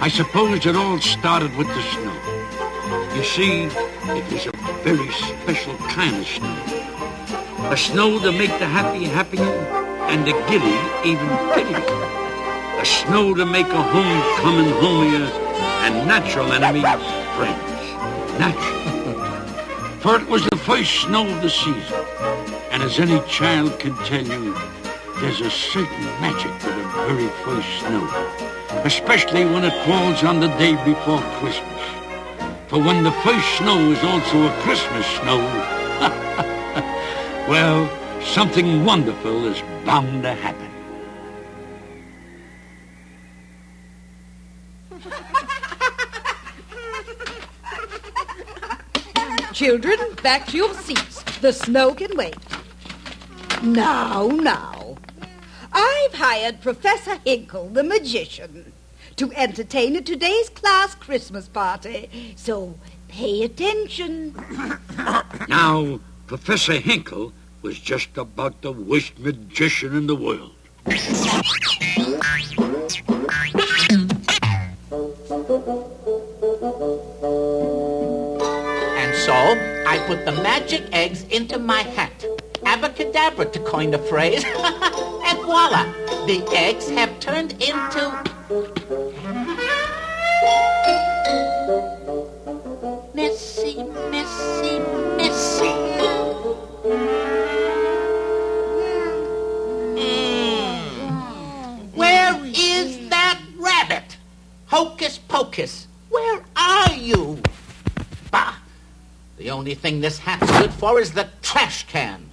I suppose it all started with the snow. You see, it was a very special kind of snow. A snow to make the happy happier and the giddy even giddier. A snow to make a homecoming homier and natural enemies friends. Natural. For it was the first snow of the season. And as any child can tell you, there's a certain magic to the very first snow. Especially when it falls on the day before Christmas. For when the first snow is also a Christmas snow, well, something wonderful is bound to happen. Children, back to your seats. The snow can wait. Now. I've hired Professor Hinkle, the magician, to entertain at today's class Christmas party. So pay attention. Now, Professor Hinkle was just about the worst magician in the world. And so I put the magic eggs into my hat. Abracadabra, to coin the phrase. And voila, the eggs have turned into... Missy. Where is that rabbit? Hocus pocus, where are you? Bah! The only thing this hat's good for is the trash can.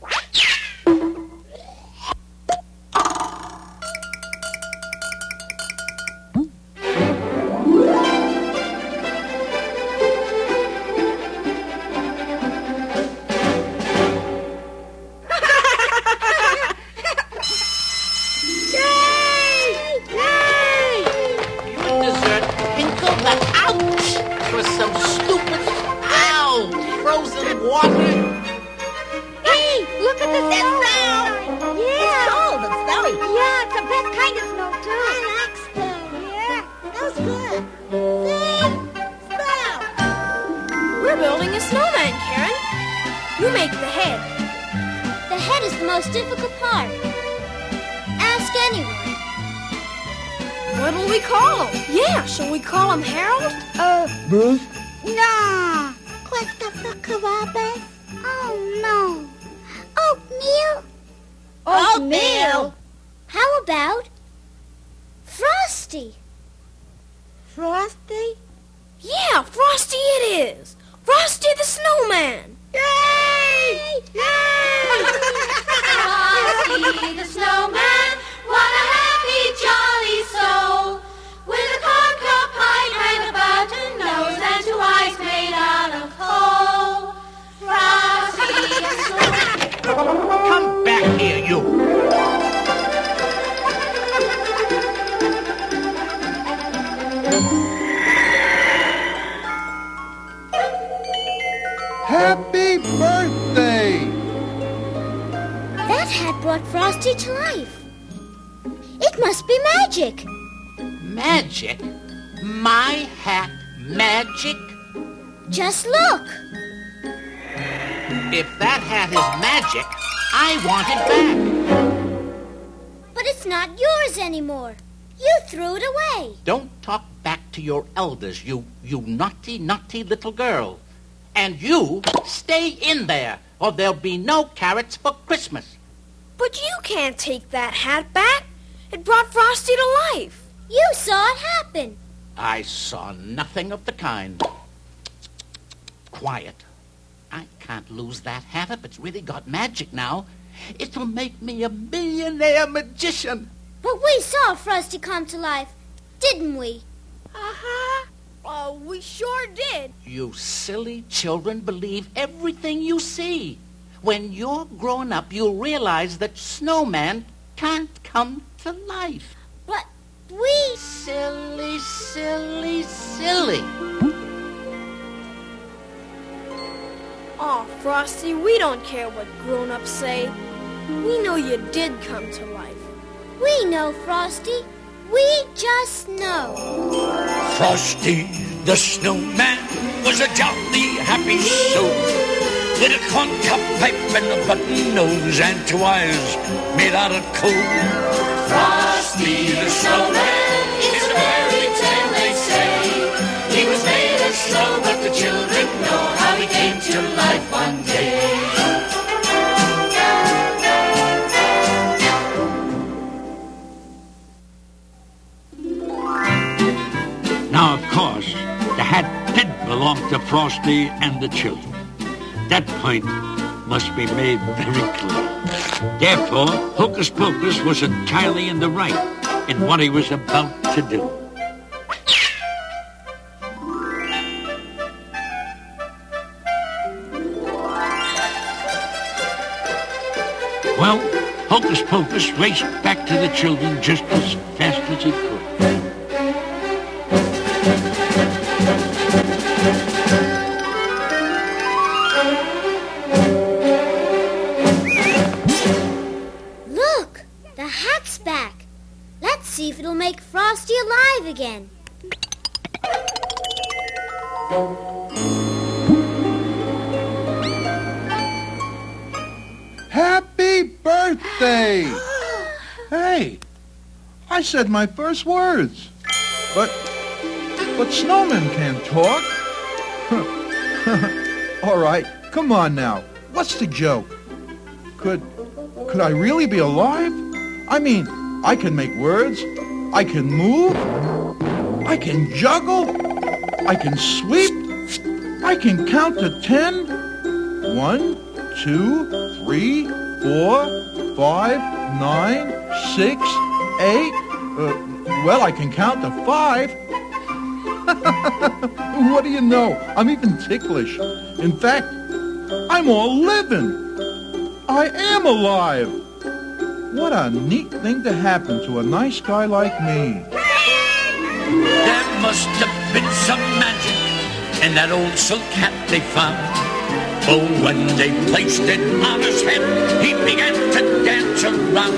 Difficult part. Ask anyone. What'll we call him? Yeah, shall we call him Harold? Bruce? No. Christopher Columbus? Oh, no. Oatmeal? Oatmeal? How about Frosty? Frosty? Yeah, Frosty it is. Frosty the Snowman. Yay! Yay! Frosty the Snowman, what a happy, jolly soul, with a corncob pipe and a button nose and two eyes made out of coal. Frosty the Snowman. Come back here, you. Happy birthday! That hat brought Frosty to life. It must be magic. Magic? My hat magic? Just look. If that hat is magic, I want it back. But it's not yours anymore. You threw it away. Don't talk back to your elders, you naughty, naughty little girl. And you stay in there, or there'll be no carrots for Christmas. But you can't take that hat back. It brought Frosty to life. You saw it happen. I saw nothing of the kind. Quiet. I can't lose that hat if it's really got magic now. It'll make me a millionaire magician. But we saw Frosty come to life, didn't we? Uh-huh. Oh, we sure did. You silly children believe everything you see. When you're grown up, you'll realize that Snowman can't come to life. But we... Silly, silly, silly. Oh, Frosty, we don't care what grown-ups say. We know you did come to life. We know, Frosty. We just know. Frosty the Snowman was a jolly happy soul, with a corncob pipe and a button nose and two eyes made out of coal. Frosty the Snowman is a fairy tale, they say. He was made of snow, but the children know how he came to life one day. Now, of course, the hat did belong to Frosty and the children. That point must be made very clear. Therefore, Hocus Pocus was entirely in the right in what he was about to do. Well, Hocus Pocus raced back to the children just as fast as he could. Look, the hat's back. Let's see if it'll make Frosty alive again. Happy birthday! Hey, I said my first words. But snowmen can't talk. All right, come on now. What's the joke? Could I really be alive? I mean, I can make words. I can move. I can juggle. I can sweep. I can count to 10. 1, 2, 3, 4, 5, 9, 6, 8. Well, I can count to 5. What do you know? I'm even ticklish. In fact, I'm all living. I am alive. What a neat thing to happen to a nice guy like me. There must have been some magic in that old silk hat they found. Oh, when they placed it on his head, he began to dance around.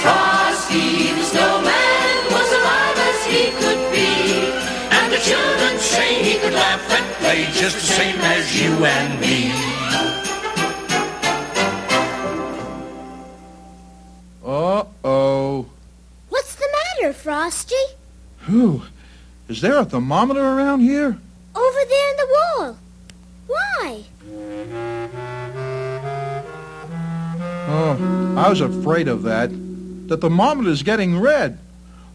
Frosty the Snowman was alive as he could be, and the children say he could laugh and play just the same as you and me. Uh-oh. What's the matter, Frosty? Whew. Is there a thermometer around here? Over there in the wall. Why? Oh, I was afraid of that. The thermometer's getting red.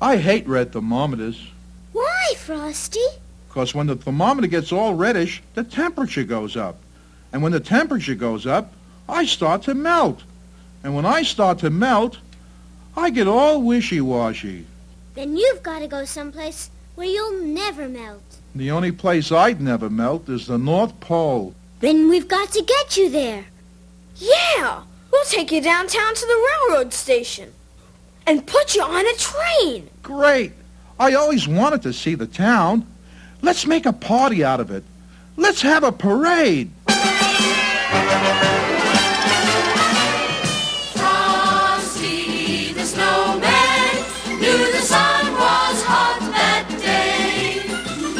I hate red thermometers. Why, Frosty? Because when the thermometer gets all reddish, the temperature goes up. And when the temperature goes up, I start to melt. And when I start to melt, I get all wishy-washy. Then you've got to go someplace where you'll never melt. The only place I'd never melt is the North Pole. Then we've got to get you there. Yeah, we'll take you downtown to the railroad station and put you on a train. Great. I always wanted to see the town. Let's make a party out of it. Let's have a parade. Frosty the Snowman knew the sun was hot that day,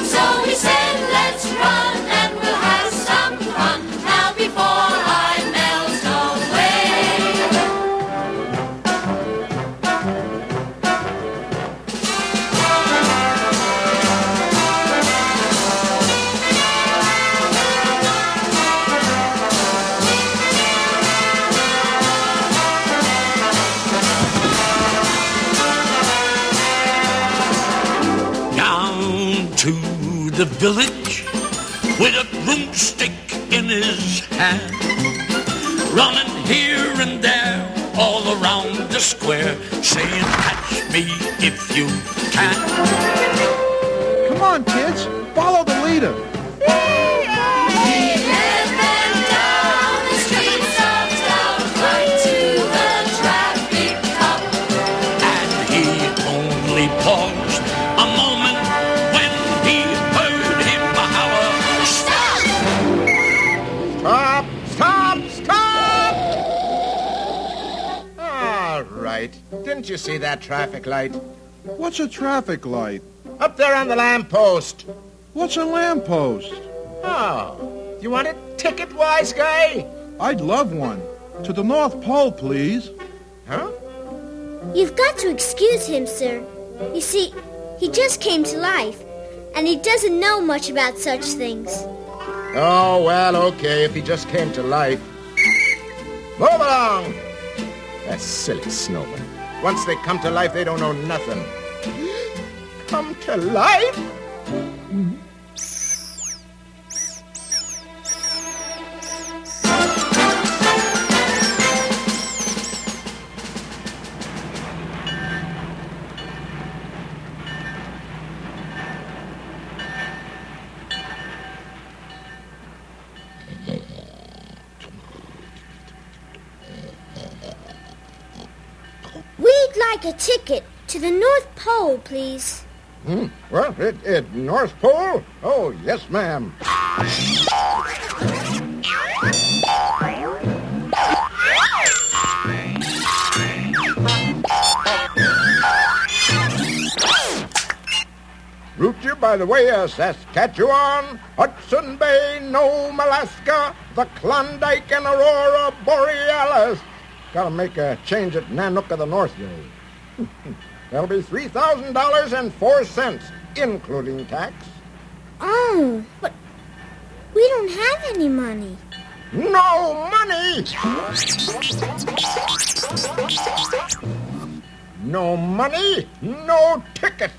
so he said, let's run and we'll have some fun now before I melt To the village with a broomstick in his hand, running here and there all around the square, saying, catch me if you can. Come on, kids. Follow the leader. He led them down the streets of town, right to the traffic cop. And he only paused a moment when he heard him holler, stop! Stop! Stop! Stop! All right. Didn't you see that traffic light? What's a traffic light? Up there on the lamppost. What's a lamppost? Oh, you want a ticket, wise guy? I'd love one. To the North Pole, please. Huh? You've got to excuse him, sir. You see, he just came to life, and he doesn't know much about such things. Oh, well, okay, if he just came to life. Move along! That silly snowman. Once they come to life, they don't know nothing. Come to life? We'd like a ticket to the North Pole, please. Well, North Pole? Oh, yes, ma'am. Route you by the way of Saskatchewan, Hudson Bay, Nome, Alaska, the Klondike and Aurora Borealis. Gotta make a change at Nanook of the North Road. That'll be $3,000.04, including tax. Oh, but we don't have any money. No money! No money, no ticket.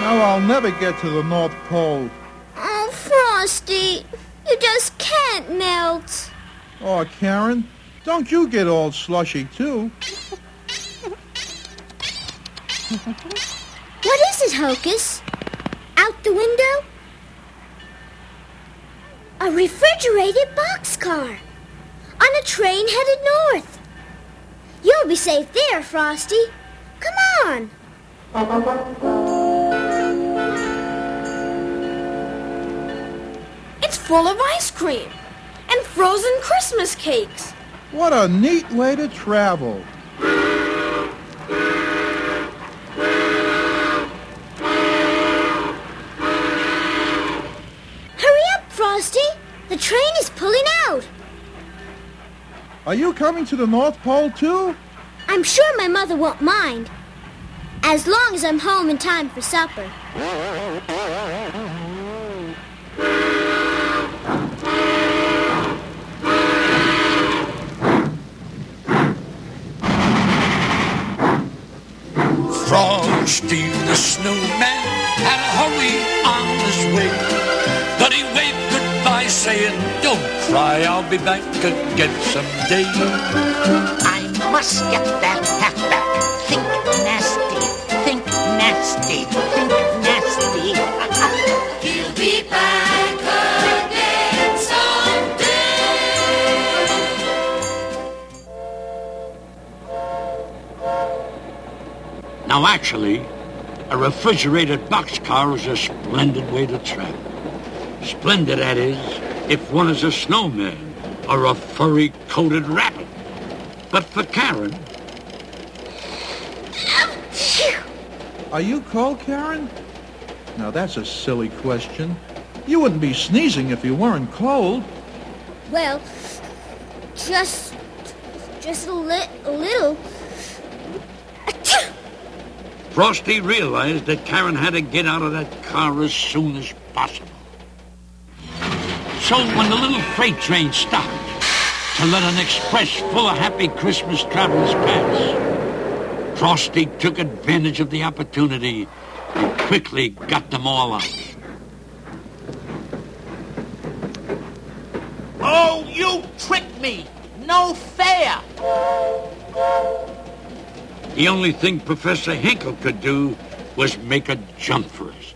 Now I'll never get to the North Pole. Oh, Frosty, you just can't melt. Oh, Karen, don't you get all slushy, too. What is it, Hocus? Out the window? A refrigerated boxcar on a train headed north. You'll be safe there, Frosty. Come on. It's full of ice cream and frozen Christmas cakes. What a neat way to travel. Hurry up, Frosty. The train is pulling out. Are you coming to the North Pole, too? I'm sure my mother won't mind, as long as I'm home in time for supper. Frosty the Snowman had a hurry on his way, but he waved goodbye saying, "Don't cry, I'll be back again someday." I must get that hat back. Think nasty, think nasty, think nasty. He'll be back again someday. Now, actually, a refrigerated boxcar is a splendid way to travel. Splendid, that is, if one is a snowman or a furry-coated rabbit. But for Karen... Are you cold, Karen? Now, that's a silly question. You wouldn't be sneezing if you weren't cold. Well, just a little. Frosty realized that Karen had to get out of that car as soon as possible. So when the little freight train stopped to let an express full of happy Christmas travelers pass, Frosty took advantage of the opportunity and quickly got them all out. Oh, you tricked me! No fair! The only thing Professor Hinkle could do was make a jump for us.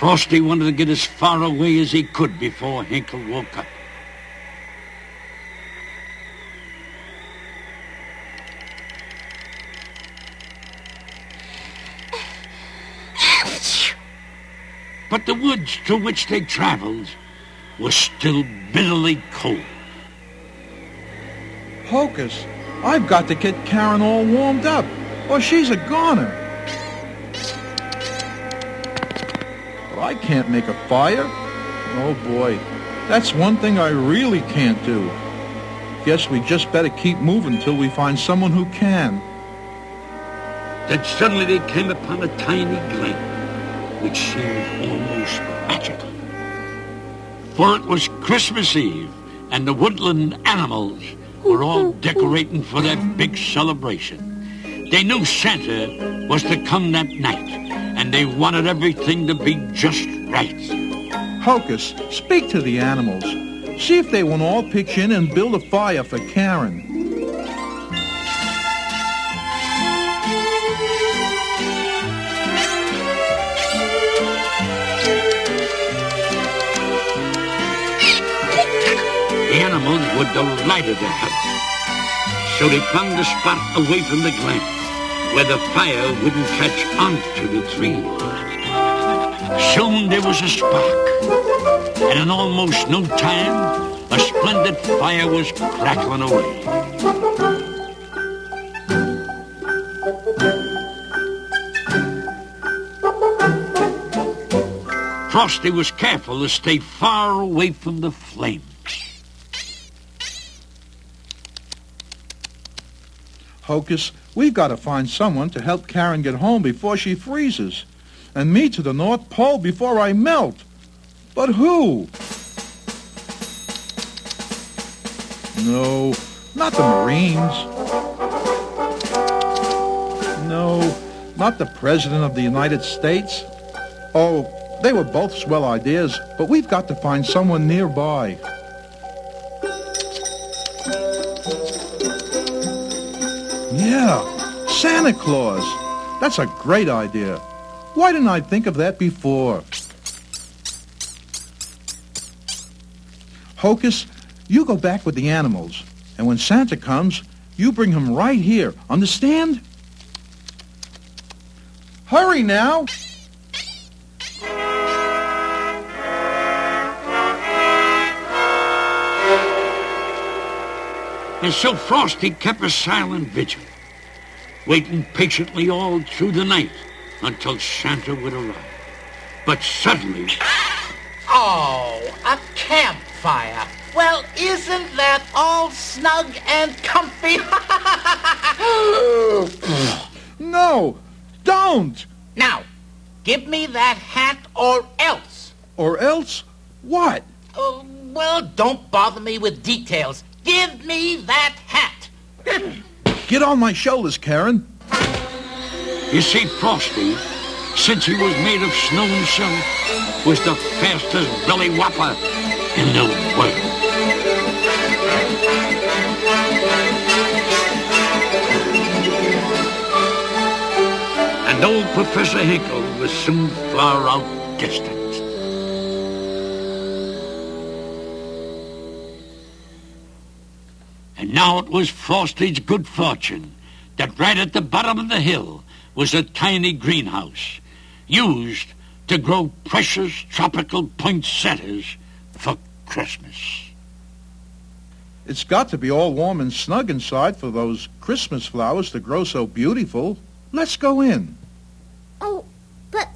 Frosty wanted to get as far away as he could before Hinkle woke up. But the woods through which they traveled were still bitterly cold. Hocus, I've got to get Karen all warmed up, or she's a goner. But I can't make a fire. Oh, boy. That's one thing I really can't do. Guess we just better keep moving till we find someone who can. Then suddenly they came upon a tiny glen, which seemed almost magical. For it was Christmas Eve, and the woodland animals were all decorating for their big celebration. They knew Santa was to come that night, and they wanted everything to be just right. Hocus, speak to the animals. See if they won't all pitch in and build a fire for Karen. The animals were delighted to help. So they found a spot away from the glen where the fire wouldn't catch onto the trees. Soon there was a spark, and in almost no time, a splendid fire was crackling away. Frosty was careful to stay far away from the flames. Hocus, we've got to find someone to help Karen get home before she freezes. And me to the North Pole before I melt. But who? No, not the Marines. No, not the President of the United States. Oh, they were both swell ideas, but we've got to find someone nearby. Yeah, Santa Claus. That's a great idea. Why didn't I think of that before? Hocus, you go back with the animals, and when Santa comes, you bring him right here. Understand? Hurry now! And so Frosty kept a silent vigil, waiting patiently all through the night until Santa would arrive. But suddenly... Oh, a campfire. Well, isn't that all snug and comfy? No, don't! Now, give me that hat or else. Or else what? Well, don't bother me with details. Give me that hat. Get on my shoulders, Karen. You see, Frosty, since he was made of snow himself, was the fastest belly whopper in the world. And old Professor Hinkle was soon far out distant. And now it was Frosty's good fortune that right at the bottom of the hill was a tiny greenhouse used to grow precious tropical poinsettias for Christmas. It's got to be all warm and snug inside for those Christmas flowers to grow so beautiful. Let's go in. Oh, but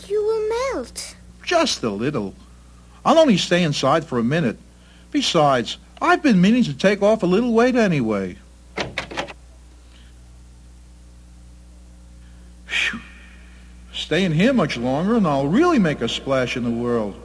you will melt. Just a little. I'll only stay inside for a minute. Besides, I've been meaning to take off a little weight anyway. Whew. Stay in here much longer and I'll really make a splash in the world.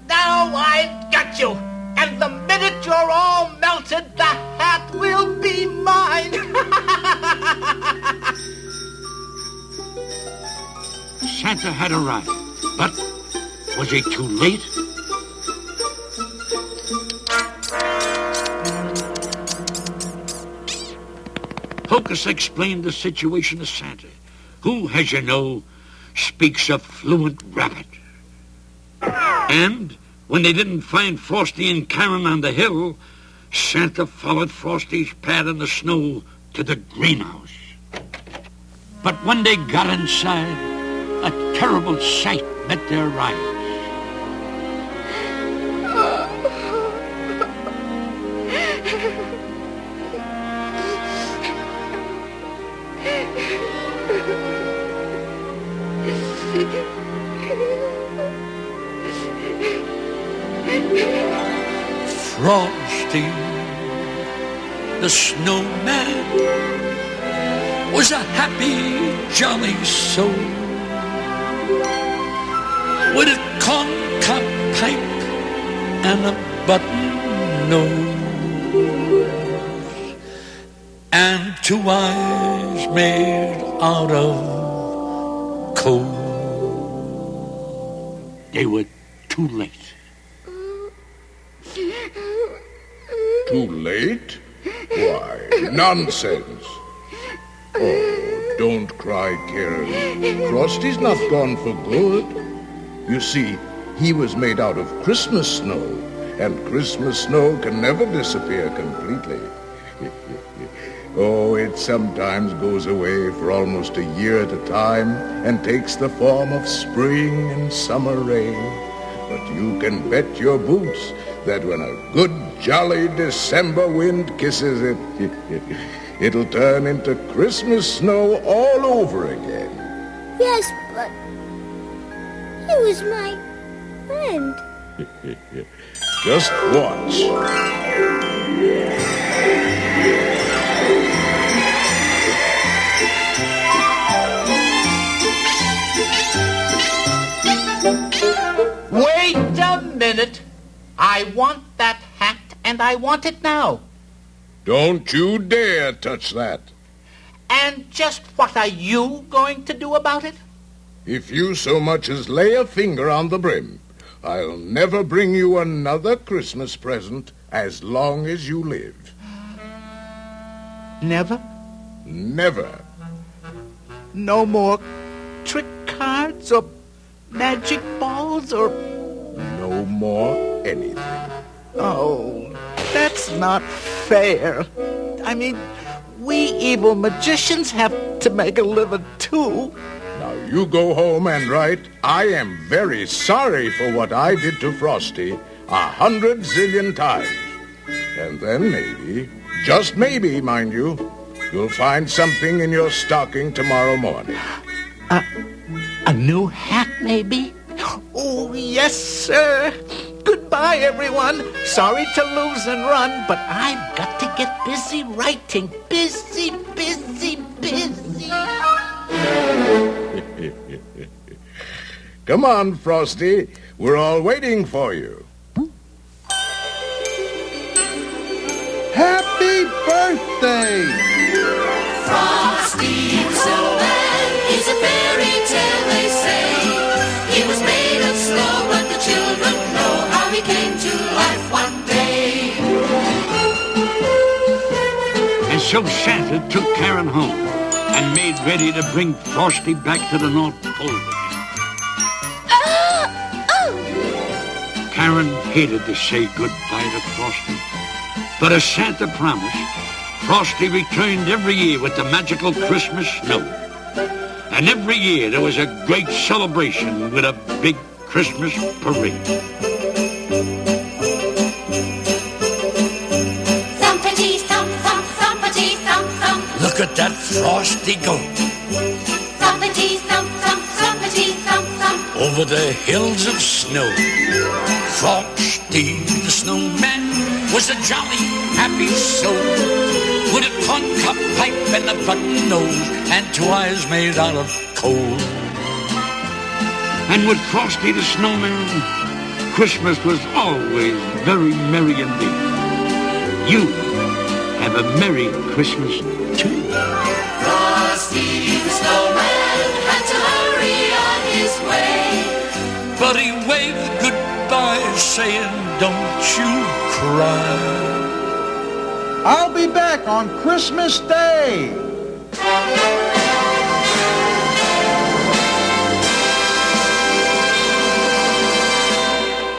Now I've got you. And the minute you're all melted, the hat will be mine. Santa had arrived, but was he too late? Uncas explained the situation to Santa, who, as you know, speaks a fluent rabbit. And when they didn't find Frosty and Karen on the hill, Santa followed Frosty's pad in the snow to the greenhouse. But when they got inside, a terrible sight met their eyes. Frosty the Snowman was a happy, jolly soul with a corncob pipe and a button nose and two eyes made out of coal. They were too late. Too late? Why, nonsense. Oh, don't cry, Karen. Frosty's not gone for good. You see, he was made out of Christmas snow, and Christmas snow can never disappear completely. Oh, it sometimes goes away for almost a year at a time and takes the form of spring and summer rain. But you can bet your boots that when a good, jolly December wind kisses it, it'll turn into Christmas snow all over again. Yes, but he was my friend. Just watch. Wait a minute. I want that hat, and I want it now. Don't you dare touch that. And just what are you going to do about it? If you so much as lay a finger on the brim, I'll never bring you another Christmas present as long as you live. Never? Never. No more trick cards or magic balls or... No more anything. Oh, that's not fair. I mean, we evil magicians have to make a living too. Now you go home and write, I am very sorry for what I did to Frosty 100 zillion times. And then maybe, just maybe, mind you, you'll find something in your stocking tomorrow morning. A new hat, maybe? Oh, yes, sir. Goodbye, everyone. Sorry to lose and run, but I've got to get busy writing. Busy. Come on, Frosty. We're all waiting for you. Happy birthday! Frosty the Snowman is a fairy tale, they say. He was made of snow, but the children know how he came to life one day. And so Santa took Karen home and made ready to bring Frosty back to the North Pole with him. Karen hated to say goodbye to Frosty, but as Santa promised, Frosty returned every year with the magical Christmas snow. And every year there was a great celebration with a big Christmas parade. Thumpity thump thump, thumpity thump thump. Look at that Frosty go Thumpity thump thump, thumpity thump thump. over the hills of snow. Frosty the Snowman was a jolly, happy soul with a corncob pipe and a button nose and two eyes made out of coal. And with Frosty the Snowman, Christmas was always very merry indeed. You have a Merry Christmas too. Frosty the Snowman had to hurry on his way. But he waved goodbye, saying, don't you cry. I'll be back on Christmas Day.